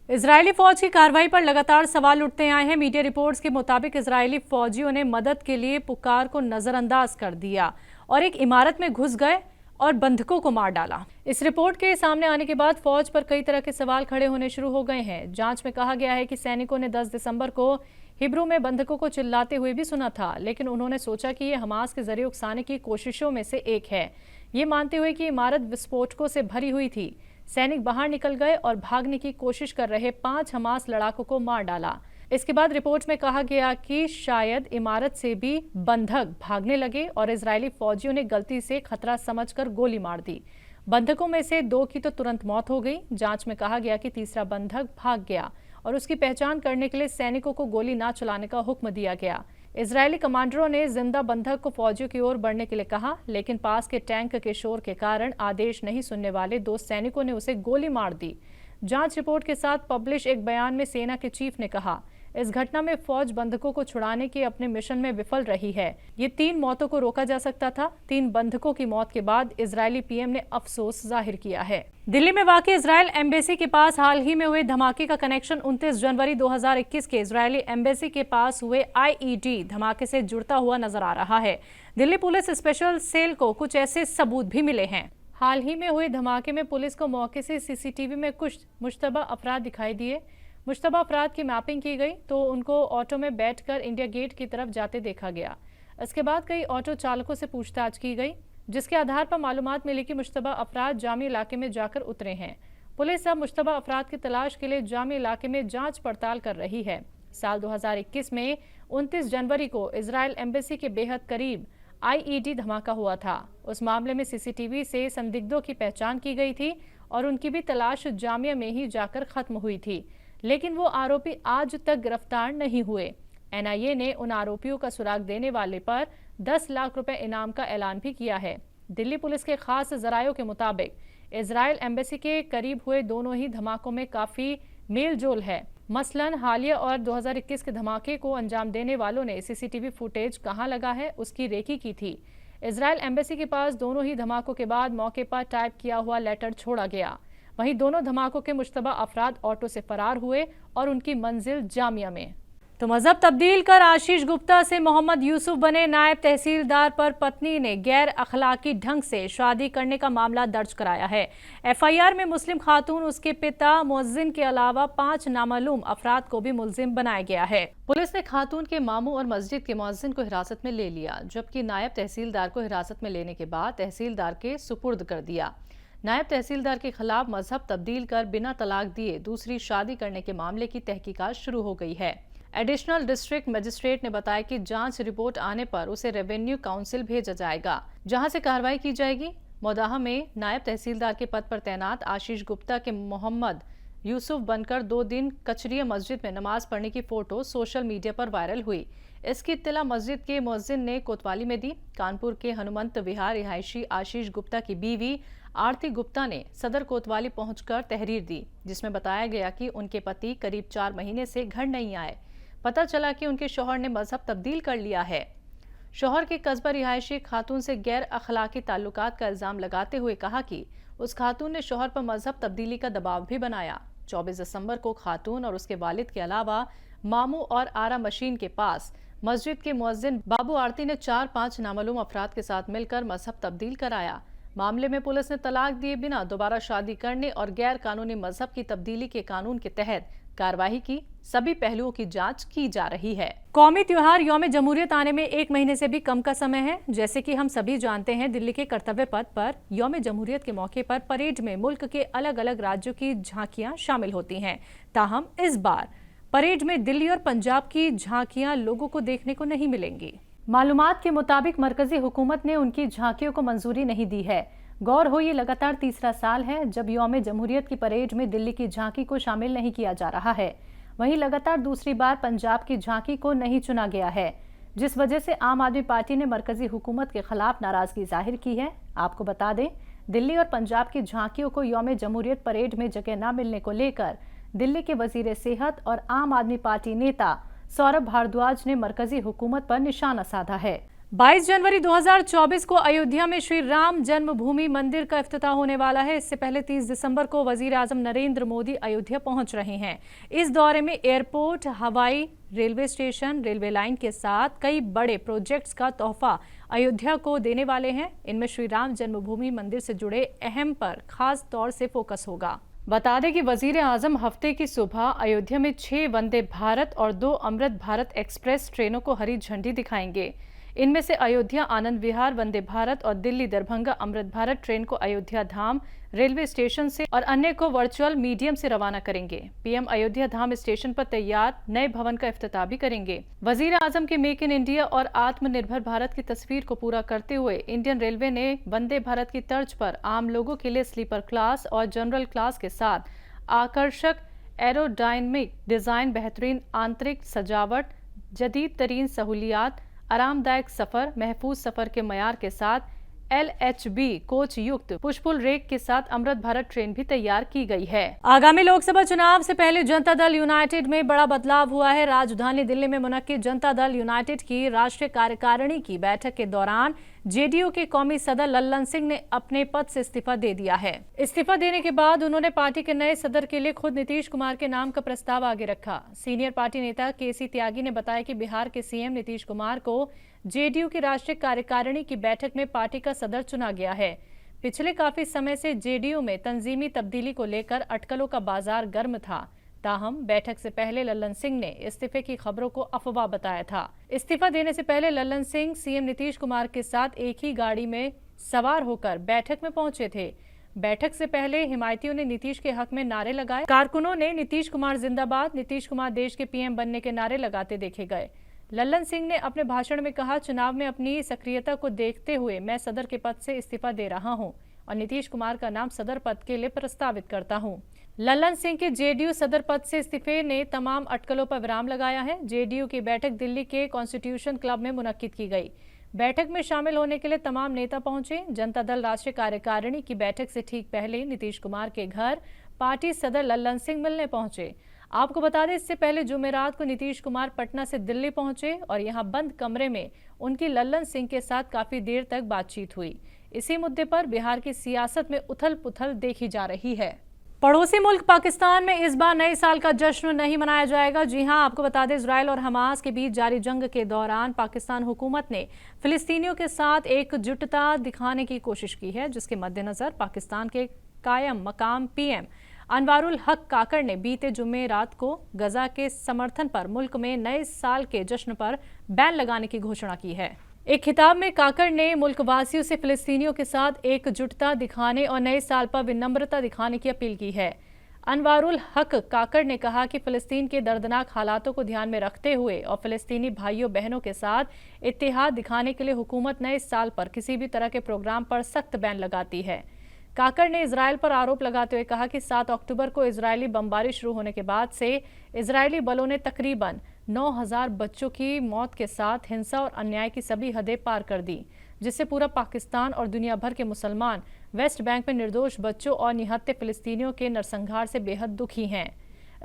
Israeli फौज की कार्रवाई पर लगातार सवाल उठते आए हैं। मीडिया रिपोर्ट्स के मुताबिक इजरायली फौजियों ने मदद के लिए पुकार को नजरअंदाज कर दिया और एक इमारत में घुस गए और बंधकों को मार डाला। इस रिपोर्ट के सामने आने के बाद फौज पर कई तरह के सवाल खड़े होने शुरू हो गए हैं। जांच में कहा गया है कि सैनिकों ने 10 दिसंबर को हिब्रू में बंधकों को चिल्लाते हुए भी सुना था, लेकिन उन्होंने सोचा कि ये हमास के जरिए उकसाने की कोशिशों में से एक है। ये मानते हुए कि इमारत विस्फोटकों से भरी हुई थी। सैनिक बाहर निकल गए और भागने की कोशिश कर रहे 5 हमास लड़ाकों को मार डाला। इसके बाद रिपोर्ट में कहा गया कि शायद इमारत से भी बंधक भागने लगे और इजरायली फौजियों ने गलती से खतरा समझकर गोली मार दी। बंधकों में से 2 की तो तुरंत मौत हो गई। जांच में कहा गया कि तीसरा बंधक भाग गया और उसकी पहचान करने के लिए सैनिकों को गोली न चलाने का हुक्म दिया गया। इजरायली कमांडरों ने जिंदा बंधक को फौजियों की ओर बढ़ने के लिए कहा, लेकिन पास के टैंक के शोर के कारण आदेश नहीं सुनने वाले 2 सैनिकों ने उसे गोली मार दी। जांच रिपोर्ट के साथ पब्लिश एक बयान में सेना के चीफ ने कहा, इस घटना में फौज बंधकों को छुड़ाने के अपने मिशन में विफल रही है। ये 3 मौतों को रोका जा सकता था। 3 बंधकों की मौत के बाद इजरायली पीएम ने अफसोस जाहिर किया है। दिल्ली में वाक़ इजरायल एम्बेसी के पास हाल ही में हुए धमाके का कनेक्शन 29 जनवरी 2021 के इजरायली एम्बेसी के पास हुए आईईडी धमाके से जुड़ता हुआ नजर आ रहा है। दिल्ली पुलिस स्पेशल सेल को कुछ ऐसे सबूत भी मिले हैं। हाल ही में हुए धमाके में पुलिस को मौके से सीसीटीवी में कुछ मुश्तबा अफराद दिखाई दिए। मुश्तबा अफराद की मैपिंग की गई तो उनको ऑटो में बैठकर इंडिया गेट की तरफ जाते देखा गया। इसके बाद कई ऑटो चालकों से पूछताछ की गई, जिसके आधार पर मालूमात मिली कि मुश्तबा अफराद जामी इलाके में जाकर उतरे हैं। पुलिस अब मुश्तबा अफराद की तलाश के लिए जामी इलाके में जांच पड़ताल कर रही है। साल 2021 में 29 जनवरी को इजरायल एम्बेसी के बेहद करीब आईईडी धमाका हुआ था। उस मामले में सीसीटीवी से संदिग्धों की पहचान की गई थी और उनकी भी तलाश जामिया में ही जाकर खत्म हुई थी, लेकिन वो आरोपी आज तक गिरफ्तार नहीं हुए। एनआईए ने उन आरोपियों का सुराग देने वाले पर 10 लाख रुपए इनाम का ऐलान भी किया है। दिल्ली पुलिस के खास जरायों के मुताबिक इजरायल एम्बेसी के करीब हुए दोनों ही धमाकों में काफी मेल जोल है। मसलन हालिया और 2021 के धमाके को अंजाम देने वालों ने सीसीटीवी फुटेज कहां लगा है उसकी रेकी की थी। इजरायल एम्बेसी के पास दोनों ही धमाकों के बाद मौके पर टाइप किया हुआ लेटर छोड़ा गया। वहीं दोनों धमाकों के मुश्तबा अफराद ऑटो से फरार हुए और उनकी मंजिल जामिया में। तो मजहब तब्दील कर आशीष गुप्ता से मोहम्मद यूसुफ बने नायब तहसीलदार पर पत्नी ने गैर अखलाकी ढंग से शादी करने का मामला दर्ज कराया है। एफआईआर में मुस्लिम खातून, उसके पिता, मुअज्जिन के अलावा 5 नामालूम अफराद को भी मुलजिम बनाया गया है। पुलिस ने खातून के मामू और मस्जिद के मुअज्जिन को हिरासत में ले लिया, जबकि नायब तहसीलदार को हिरासत में लेने के बाद तहसीलदार के सुपुर्द कर दिया। नायब तहसीलदार के खिलाफ मजहब तब्दील कर बिना तलाक दिए दूसरी शादी करने के मामले की तहकीकात शुरू हो गई है। एडिशनल डिस्ट्रिक्ट मजिस्ट्रेट ने बताया कि जांच रिपोर्ट आने पर उसे रेवेन्यू काउंसिल भेजा जाएगा, जहां से कार्रवाई की जाएगी। मोदाहा में नायब तहसीलदार के पद पर तैनात आशीष गुप्ता के मोहम्मद यूसुफ बनकर 2 दिन कचरिया मस्जिद में नमाज पढ़ने की फोटो सोशल मीडिया पर वायरल हुई। इसकी इत्तला मस्जिद के मुअज्जिन ने कोतवाली में दी। कानपुर के हनुमंत विहार रिहायशी आशीष गुप्ता की बीवी आरती गुप्ता ने सदर कोतवाली पहुंचकर तहरीर दी, जिसमें बताया गया कि उनके पति करीब 4 महीने से घर नहीं आए। पता चला कि उनके शौहर ने मजहब तब्दील कर लिया है। शौहर के कस्बा रिहायशी खातून से गैर अखलाकी ताल्लुकात का इल्जाम लगाते हुए कहा कि उस खातून ने शौहर पर मजहब तब्दीली का दबाव भी बनाया। 24 दिसंबर को खातून और उसके वालिद के अलावा मामू और आरा मशीन के पास मस्जिद के मुअज्जिन बाबू आरती ने 4-5 नामालूम अफराद के साथ मिलकर मजहब तब्दील कराया। मामले में पुलिस ने तलाक दिए बिना दोबारा शादी करने और गैर कानूनी मजहब की तब्दीली के कानून के तहत कार्रवाई की। सभी पहलुओं की जांच की जा रही है। कौमी त्योहार यौम जमहूरियत आने में 1 महीने से भी कम का समय है। जैसे कि हम सभी जानते हैं, दिल्ली के कर्तव्य पथ पर यौम जमहूरियत के मौके पर परेड में मुल्क के अलग अलग राज्यों की झांकियां शामिल होती हैं। ताहम इस बार परेड में दिल्ली और पंजाब की झांकियां लोगों को देखने को नहीं मिलेंगी। मालूमात के मुताबिक मरकजी हुकूमत ने उनकी झांकियों को मंजूरी नहीं दी है। गौर हो, ये लगातार तीसरा साल है जब यौम जमहूरियत की परेड में दिल्ली की झांकी को शामिल नहीं किया जा रहा है। वहीं लगातार दूसरी बार पंजाब की झांकी को नहीं चुना गया है, जिस वजह से आम आदमी पार्टी ने मरकजी हुकूमत के खिलाफ नाराजगी जाहिर की है। आपको बता दें, दिल्ली और पंजाब की झांकियों को यौम जमहूरियत परेड में जगह न मिलने को लेकर दिल्ली के वजीर सेहत और आम आदमी पार्टी नेता सौरभ भारद्वाज ने मरकजी हुकूमत पर निशाना साधा है। 22 जनवरी 2024 को अयोध्या में श्री राम जन्मभूमि मंदिर का इफ्तिताह होने वाला है। इससे पहले 30 दिसंबर को वजीर आजम नरेंद्र मोदी अयोध्या पहुंच रहे हैं। इस दौरे में एयरपोर्ट, हवाई, रेलवे स्टेशन, रेलवे लाइन के साथ कई बड़े प्रोजेक्ट्स का तोहफा अयोध्या को देने वाले हैं। इनमें श्री राम जन्मभूमि मंदिर से जुड़े अहम पर खास तौर से फोकस होगा। बता दें कि वजीर आजम हफ्ते की सुबह अयोध्या में 6 वंदे भारत और 2 अमृत भारत एक्सप्रेस ट्रेनों को हरी झंडी दिखाएंगे। इनमें से अयोध्या आनंद विहार वंदे भारत और दिल्ली दरभंगा अमृत भारत ट्रेन को अयोध्या धाम रेलवे स्टेशन से और अन्य को वर्चुअल मीडियम से रवाना करेंगे। पीएम अयोध्या धाम स्टेशन पर तैयार नए भवन का इफ्तिताह भी करेंगे। वजीर आजम के मेक इन इंडिया और आत्मनिर्भर भारत की तस्वीर को पूरा करते हुए इंडियन रेलवे ने वंदे भारत की तर्ज पर आम लोगों के लिए स्लीपर क्लास और जनरल क्लास के साथ आकर्षक एरोडायनेमिक डिजाइन, बेहतरीन आंतरिक सजावट, जदीद तरीन सहूलियात, आरामदायक सफर, महफूज सफर के मयार के साथ LHB कोच युक्त पुष्पुल रेक के साथ अमृत भारत ट्रेन भी तैयार की गई है। आगामी लोकसभा चुनाव से पहले जनता दल यूनाइटेड में बड़ा बदलाव हुआ है। राजधानी दिल्ली में मुनक्किद जनता दल यूनाइटेड की राष्ट्रीय कार्यकारिणी की बैठक के दौरान जेडीयू के कौमी सदर लल्लन सिंह ने अपने पद से इस्तीफा दे दिया है। इस्तीफा देने के बाद उन्होंने पार्टी के नए सदर के लिए खुद नीतीश कुमार के नाम का प्रस्ताव आगे रखा। सीनियर पार्टी नेता केसी त्यागी ने बताया कि बिहार के सीएम नीतीश कुमार को जेडीयू की राष्ट्रीय कार्यकारिणी की बैठक में पार्टी का सदर चुना गया है। पिछले काफी समय से जेडीयू में तंजीमी तब्दीली को लेकर अटकलों का बाजार गर्म था। ताहम बैठक से पहले लल्लन सिंह ने इस्तीफे की खबरों को अफवाह बताया था। इस्तीफा देने से पहले लल्लन सिंह सीएम नीतीश कुमार के साथ एक ही गाड़ी में सवार होकर बैठक में पहुंचे थे। बैठक से पहले हिमायतियों ने नीतीश के हक में नारे लगाए। कारकुनों ने नीतीश कुमार जिंदाबाद, नीतीश कुमार देश के पीएम बनने के नारे लगाते देखे गए। लल्लन सिंह ने अपने भाषण में कहा, चुनाव में अपनी सक्रियता को देखते हुए मैं सदर के पद से इस्तीफा दे रहा हूं और नीतीश कुमार का नाम सदर पद के लिए प्रस्तावित करता हूं। लल्लन सिंह के जेडीयू सदर पद से इस्तीफे ने तमाम अटकलों पर विराम लगाया है। जेडीयू की बैठक दिल्ली के कॉन्स्टिट्यूशन क्लब में मुनक्किद की गई। बैठक में शामिल होने के लिए तमाम नेता पहुंचे। जनता दल राष्ट्रीय कार्यकारिणी की बैठक से ठीक पहले नीतीश कुमार के घर पार्टी सदर लल्लन सिंह मिलने पहुंचे। आपको बता दें, इससे पहले जुमेरात को नीतीश कुमार पटना से दिल्ली पहुंचे और यहां बंद कमरे में उनकी लल्लन सिंह के साथ काफी देर तक बातचीत हुई। इसी मुद्दे पर बिहार की सियासत में उथल पुथल देखी जा रही है। पड़ोसी मुल्क पाकिस्तान में इस बार नए साल का जश्न नहीं मनाया जाएगा। जी हां, आपको बता दें, इजराइल और हमास के बीच जारी जंग के दौरान पाकिस्तान हुकूमत ने फिलिस्तीनियों के साथ एकजुटता दिखाने की कोशिश की है, जिसके मद्देनजर पाकिस्तान के कायम मकाम पीएम अनवारुल हक काकड़ ने बीते जुमेरात को गजा के समर्थन पर मुल्क में नए साल के जश्न पर बैन लगाने की घोषणा की है। एक खिताब में काकड़ ने मुल्कवासियों से फिलिस्तीनियों के साथ एकजुटता दिखाने और नए साल पर विनम्रता दिखाने की अपील की है। अनवारुल हक काकड़ ने कहा कि फिलिस्तीन के दर्दनाक हालातों को ध्यान में रखते हुए और फिलिस्तीनी भाइयों बहनों के साथ इत्तेहाद दिखाने के लिए हुकूमत नए साल पर किसी भी तरह के प्रोग्राम पर सख्त बैन लगाती है। काकड़ ने इजराइल पर आरोप लगाते हुए कहा कि 7 अक्टूबर को इजरायली बमबारी शुरू होने के बाद से इजरायली बलों ने तकरीबन 9,000 बच्चों की मौत के साथ हिंसा और अन्याय की सभी हदें पार कर दी, जिससे पूरा पाकिस्तान और दुनिया भर के मुसलमान वेस्ट बैंक में निर्दोष बच्चों और निहत्थे फिलिस्तीनियों के नरसंहार से बेहद दुखी हैं।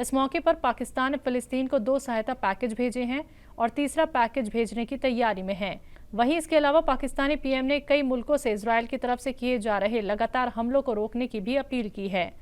इस मौके पर पाकिस्तान ने फिलिस्तीन को 2 सहायता पैकेज भेजे हैं और तीसरा पैकेज भेजने की तैयारी में है। वहीं इसके अलावा पाकिस्तानी पीएम ने कई मुल्कों से इजराइल की तरफ से किए जा रहे लगातार हमलों को रोकने की भी अपील की है।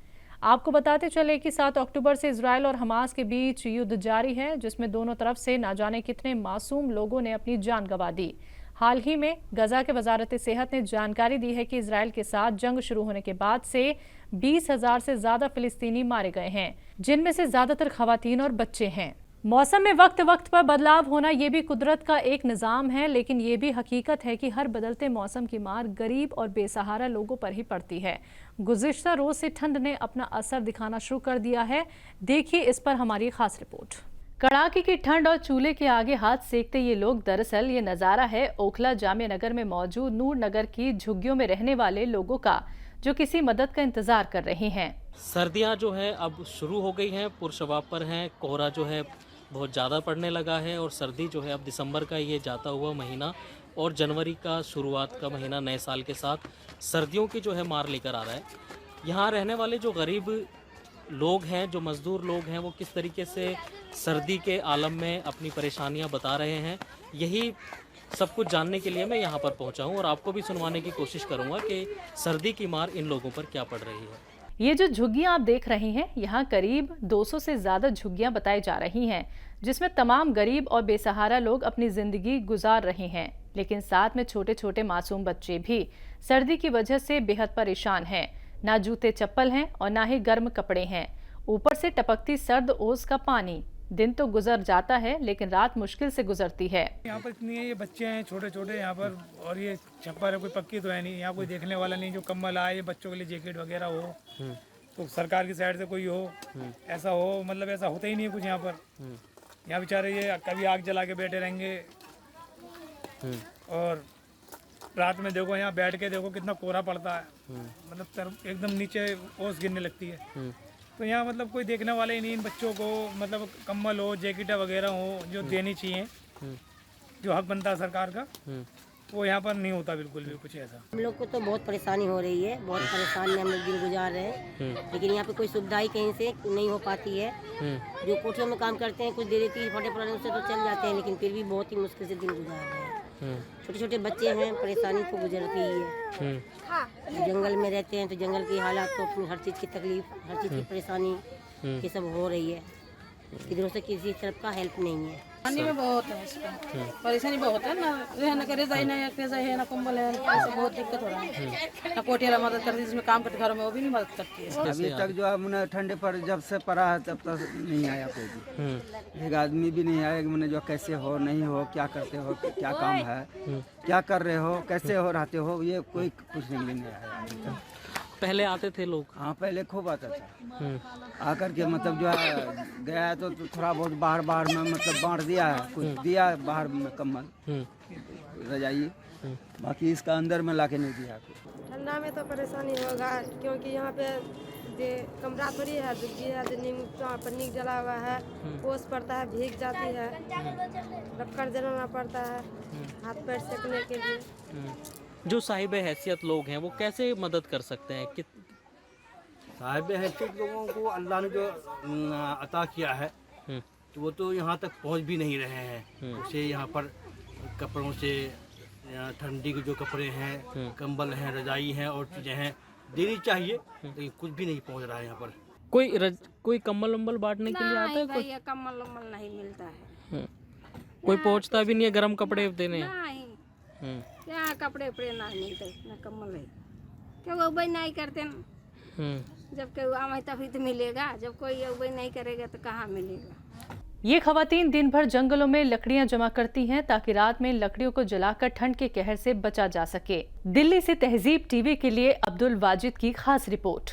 आपको बताते चले कि 7 अक्टूबर से इजराइल और हमास के बीच युद्ध जारी है, जिसमें दोनों तरफ से ना जाने कितने मासूम लोगों ने अपनी जान गंवा दी। हाल ही में गजा के वजारत सेहत ने जानकारी दी है कि इजराइल के साथ जंग शुरू होने के बाद से 20,000 से ज्यादा फिलिस्तीनी मारे गए हैं, जिनमें से ज्यादातर खवातीन और बच्चे हैं। मौसम में वक्त वक्त पर बदलाव होना ये भी कुदरत का एक निज़ाम है, लेकिन ये भी हकीकत है कि हर बदलते मौसम की मार गरीब और बेसहारा लोगों पर ही पड़ती है। गुज़िश्ता रोज से ठंड ने अपना असर दिखाना शुरू कर दिया है। देखिए इस पर हमारी खास रिपोर्ट। कड़ाके की ठंड और चूल्हे के आगे हाथ सेकते ये लोग, दरअसल ये नज़ारा है ओखला जामिया नगर में मौजूद नूर नगर की झुग्गियों में रहने वाले लोगों का, जो किसी मदद का इंतजार कर रहे हैं। सर्दियां जो है अब शुरू हो गई हैं, पुरशवाब पर हैं, कोहरा जो है बहुत ज़्यादा पड़ने लगा है और सर्दी जो है अब दिसंबर का ये जाता हुआ महीना और जनवरी का शुरुआत का महीना नए साल के साथ सर्दियों की जो है मार लेकर आ रहा है। यहाँ रहने वाले जो गरीब लोग हैं, जो मज़दूर लोग हैं, वो किस तरीके से सर्दी के आलम में अपनी परेशानियाँ बता रहे हैं, यही सब कुछ जानने के लिए मैं यहाँ पर पहुँचा हूँ और आपको भी सुनवाने की कोशिश करूँगा कि सर्दी की मार इन लोगों पर क्या पड़ रही है। ये जो झुग्गियां आप देख रहे हैं, यहाँ करीब 200 से ज़्यादा झुग्गियां बताई जा रही हैं, जिसमें तमाम गरीब और बेसहारा लोग अपनी ज़िंदगी गुजार रहे हैं। लेकिन साथ में छोटे छोटे मासूम बच्चे भी सर्दी की वजह से बेहद परेशान हैं। ना जूते चप्पल हैं और ना ही गर्म कपड़े हैं, ऊपर से टपकती सर्द ओस का पानी। दिन तो गुजर जाता है लेकिन रात मुश्किल से गुजरती है। यहाँ पर इतनी है, ये बच्चे हैं छोटे छोटे यहाँ पर, और ये छप्पर है, कोई पक्की तो है नहीं, यहाँ कोई देखने वाला नहीं जो कंबल आए, ये बच्चों के लिए जैकेट वगैरह हो तो सरकार की साइड से कोई हो, ऐसा हो, मतलब ऐसा होता ही नहीं है कुछ यहाँ पर। यहाँ बेचारे ये कभी आग जला के बैठे रहेंगे और रात में देखो यहाँ बैठ के देखो कितना कोहरा पड़ता है, मतलब एकदम नीचे ओस गिरने लगती है। तो यहाँ मतलब कोई देखने वाला ही नहीं इन बच्चों को, मतलब कम्बल हो, जैकेट वगैरह हो जो देनी चाहिए, जो हक बनता है सरकार का, वो यहाँ पर नहीं होता बिल्कुल भी कुछ ऐसा। हम लोग को तो बहुत परेशानी हो रही है, बहुत परेशान में हम लोग दिन गुजार रहे हैं, लेकिन यहाँ पे कोई सुविधा ही कहीं से नहीं हो पाती है। जो कोठियों में काम करते हैं कुछ देर की फटे पड़ने से तो चल जाते हैं, लेकिन फिर भी बहुत ही मुश्किल से दिन गुजार रहे हैं। छोटे छोटे बच्चे हैं, परेशानी तो गुजरती ही है। जंगल में रहते हैं तो जंगल की हालात तो अपनी हर चीज़ की तकलीफ, हर चीज़ की परेशानी ये सब हो रही है। इधरों से किसी तरफ का हेल्प नहीं है। पानी में बहुत है, इसका परेशानी बहुत है ना, रहने का रजाई नहीं है, रजाई है ना कंबल है, ऐसे बहुत दिक्कत हो रहा है। ना कोठियाला मदद करती है, जिसमें काम करते घरों में वो भी नहीं मदद करती है। अभी तक जो है मैंने ठंडे पर जब से पड़ा है तब तक नहीं आया कोई भी, एक आदमी भी नहीं आया कि मैंने जो कैसे हो नहीं हो, क्या करते हो, क्या काम है, क्या कर रहे हो, कैसे हो रहते हो, ये कोई कुछ नहीं आया अभी तक। पहले आते थे लोग? हाँ पहले खूब आता था, आकर के मतलब जो है गया है तो थोड़ा बहुत बाहर बाहर में मतलब बांट दिया है, कुछ दिया बाहर में कम्बल रजाई, बाकी इसका अंदर में लाके नहीं दिया। ठंडा में तो परेशानी होगा क्योंकि यहाँ पे कमरा थोड़ी है, दुग्गी है, पन्नी जला हुआ है, ओस पड़ता है, भीग जाती है, लक्कड़ जलाना पड़ता है हाथ पैर सेकने के लिए। जो साहिब हैसियत लोग हैं वो कैसे मदद कर सकते हैं? साहिब हैसियत लोगों को अल्लाह ने जो अता किया है तो वो तो यहाँ तक पहुँच भी नहीं रहे हैं। उसे यहाँ पर कपड़ों से, ठंडी के जो कपड़े हैं, कंबल हैं, रजाई हैं और चीज़ें हैं देनी चाहिए, लेकिन कुछ भी नहीं पहुँच रहा है यहाँ पर। कोई कंबल वम्बल बांटने के लिए आता है? कोई कम्बल वम्बल नहीं मिलता है, कोई पहुँचता भी नहीं है गरम कपड़े देने? यहाँ कपड़े उपड़े ना मिलते, ना कम्बल है, क्यों वो नहीं करते न। जब कोई आवे तभी तो मिलेगा, जब कोई वो नहीं करेगा तो कहाँ मिलेगा। ये खवातीन दिन भर जंगलों में लकड़ियां जमा करती हैं ताकि रात में लकड़ियों को जलाकर ठंड के कहर से बचा जा सके। दिल्ली से तहजीब टीवी के लिए अब्दुल वाजिद की खास रिपोर्ट।